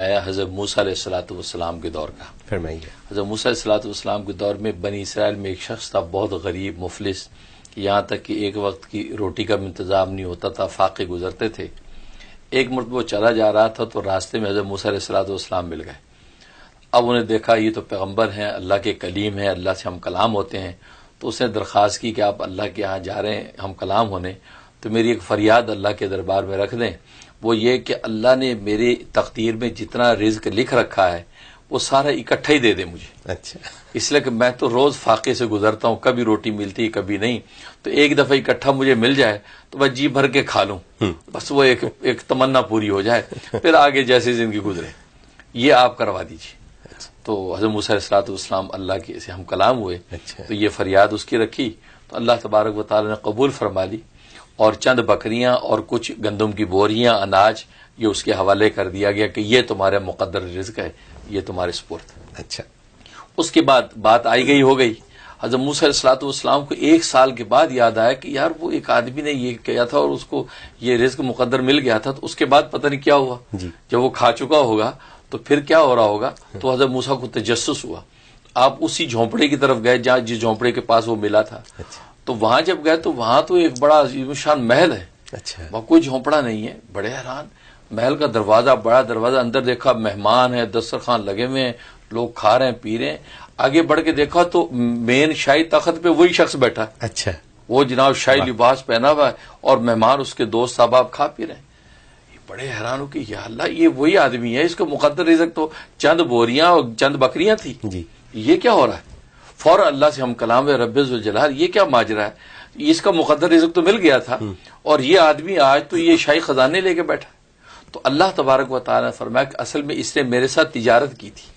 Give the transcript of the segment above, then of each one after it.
حضرت موسیٰ علیہ السلام کے دور کا فرمائیے۔ حضرت موسیٰ علیہ السلام کے دور میں بنی اسرائیل میں ایک شخص تھا بہت غریب مفلس، یہاں تک کہ ایک وقت کی روٹی کا انتظام نہیں ہوتا تھا، فاقے گزرتے تھے۔ ایک مرتبہ وہ چلا جا رہا تھا تو راستے میں حضرت موسیٰ علیہ السلام مل گئے۔ اب انہیں دیکھا یہ تو پیغمبر ہیں، اللہ کے کلیم ہیں، اللہ سے ہم کلام ہوتے ہیں، تو اس نے درخواست کی کہ آپ اللہ کے ہاں جا رہے ہیں ہم کلام ہونے، تو میری ایک فریاد اللہ کے دربار میں رکھ دیں، وہ یہ کہ اللہ نے میری تقدیر میں جتنا رزق لکھ رکھا ہے وہ سارا اکٹھا ہی دے دے مجھے۔ اچھا، اس لیے کہ میں تو روز فاقے سے گزرتا ہوں، کبھی روٹی ملتی کبھی نہیں، تو ایک دفعہ اکٹھا مجھے مل جائے تو بس جی بھر کے کھا لوں، بس وہ ایک تمنا پوری ہو جائے، پھر آگے جیسی زندگی گزرے، یہ آپ کروا دیجیے۔ تو حضرت موسیٰ علیہ السلام اللہ کے سے ہم کلام ہوئے، تو یہ فریاد اس کی رکھی تو اللہ تبارک و تعالی نے قبول فرما لی، اور چند بکریاں اور کچھ گندم کی بوریاں، اناج، یہ اس کے حوالے کر دیا گیا کہ یہ تمہارے مقدر رزق ہے، یہ تمہارے سپرد۔ اچھا، اس کے بعد بات آئی گئی ہو گئی۔ حضرت موسیٰ علیہ السلام کو ایک سال کے بعد یاد آیا کہ یار وہ ایک آدمی نے یہ کیا تھا اور اس کو یہ رزق مقدر مل گیا تھا، تو اس کے بعد پتہ نہیں کیا ہوا، جب وہ کھا چکا ہوگا تو پھر کیا ہو رہا ہوگا۔ تو حضرت موسیٰ کو تجسس ہوا، آپ اسی جھونپڑے کی طرف گئے جہاں جس جھونپڑے کے پاس وہ ملا تھا، تو وہاں جب گئے تو وہاں تو ایک بڑا عظیم شان محل ہے، وہاں کوئی جھونپڑا نہیں ہے، بڑے حیران، محل کا دروازہ بڑا دروازہ، اندر دیکھا مہمان ہیں، دسترخوان لگے ہوئے ہیں، لوگ کھا رہے ہیں پی رہے ہیں، آگے بڑھ کے دیکھا تو مین شاہی تخت پہ وہی شخص بیٹھا، اچھا، وہ جناب شاہی لباس پہنا ہوا ہے اور مہمان اس کے دوست احباب کھا پی رہے ہیں۔ بڑے حیران ہو کہ یا اللہ یہ وہی آدمی ہے، اس کو مقدر رزق تو چند بوریاں اور چند بکریاں تھی، یہ کیا ہو رہا ہے؟ فوراً اللہ سے ہم کلام ہے رب ذوالجلال، یہ کیا ماجرا ہے؟ اس کا مقدر رزق تو مل گیا تھا اور یہ آدمی آج تو یہ شاہی خزانے لے کے بیٹھا۔ تو اللہ تبارک و تعالی نے فرمایا کہ اصل میں اس نے میرے ساتھ تجارت کی تھی،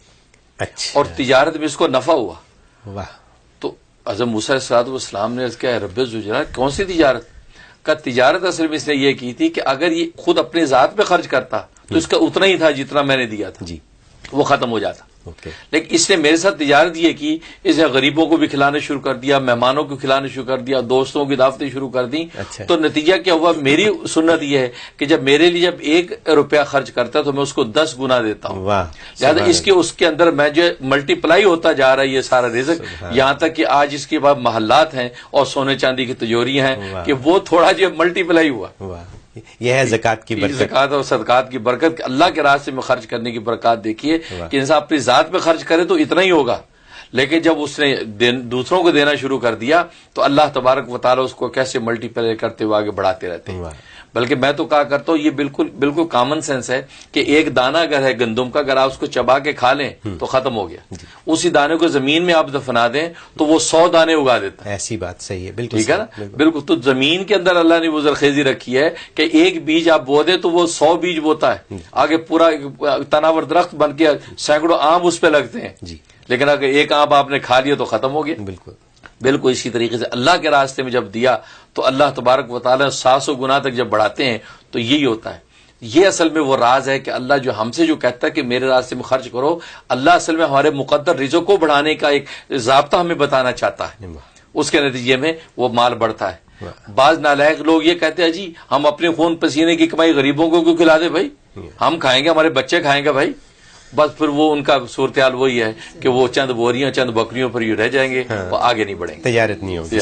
اور تجارت میں اس کو نفع ہوا۔ واہ! تو حضرت موسیٰ علیہ السلام نے کہا رب ذوالجلال کون سی تجارت؟ کا تجارت اصل میں اس نے یہ کی تھی کہ اگر یہ خود اپنے ذات پہ خرچ کرتا تو اس کا اتنا ہی تھا جتنا میں نے دیا تھا، وہ ختم ہو جاتا، لیکن اس نے میرے ساتھ تجارت یہ کی، اس نے غریبوں کو بھی کھلانا شروع کر دیا، مہمانوں کو کھلانا شروع کر دیا، دوستوں کی دعوتیں شروع کر دی۔ تو نتیجہ کیا ہوا؟ میری سنت یہ ہے کہ جب میرے لیے جب 1 روپیہ خرچ کرتا ہے تو میں اس کو 10 گنا دیتا ہوں، لہٰذا اس کے اندر میں جو ملٹی پلائی ہوتا جا رہا ہے یہ سارا رزق، یہاں تک کہ آج اس کے بعد محلات ہیں اور سونے چاندی کی تجوریاں ہیں کہ وہ تھوڑا جو ملٹی پلائی ہوا۔ یہ ہے زکوٰۃ کی برکت، زکوٰۃ اور صدقات کی برکت، اللہ کے راستے میں خرچ کرنے کی برکات۔ دیکھیے کہ انسان اپنی ذات پہ خرچ کرے تو اتنا ہی ہوگا، لیکن جب اس نے دوسروں کو دینا شروع کر دیا تو اللہ تبارک و تعالیٰ اس کو کیسے ملٹی پلائی کرتے ہوئے آگے بڑھاتے رہتے ہیں۔ بلکہ میں تو کہا کرتا ہوں یہ بالکل کامن سینس ہے کہ ایک دانہ اگر ہے گندم کا، اگر آپ اس کو چبا کے کھا لیں تو ختم ہو گیا، اسی دانے کو زمین میں آپ دفنا دیں تو وہ 100 دانے اگا دیتا ہے۔ ایسی بات صحیح ہے، بالکل ٹھیک ہے نا، بالکل۔ تو زمین کے اندر اللہ نے وہ زرخیزی رکھی ہے کہ ایک بیج آپ بو دیں تو وہ 100 بیج بوتا ہے، آگے پورا تناور درخت بن کے سینکڑوں آم اس پہ لگتے ہیں، لیکن اگر ایک آم آپ نے کھا لیا تو ختم ہو گیا۔ بالکل اسی طریقے سے اللہ کے راستے میں جب دیا تو اللہ تبارک و تعالیٰ 700 گنا تک جب بڑھاتے ہیں تو یہی ہوتا ہے۔ یہ اصل میں وہ راز ہے کہ اللہ جو ہم سے جو کہتا ہے کہ میرے راستے میں خرچ کرو، اللہ اصل میں ہمارے مقدر رزق کو بڑھانے کا ایک ضابطہ ہمیں بتانا چاہتا ہے، اس کے نتیجے میں وہ مال بڑھتا ہے۔ بعض نالائق لوگ یہ کہتے ہیں جی ہم اپنے خون پسینے کی کمائی غریبوں کو کیوں کھلا دیں بھائی، ہم کھائیں گے ہمارے بچے کھائیں گے بھائی، بس پھر وہ ان کا صورتحال وہی ہے کہ وہ چند بوریاں چند بکریوں پر ہی رہ جائیں گے، وہ آگے نہیں بڑھیں گے، تجارت نہیں ہوگی۔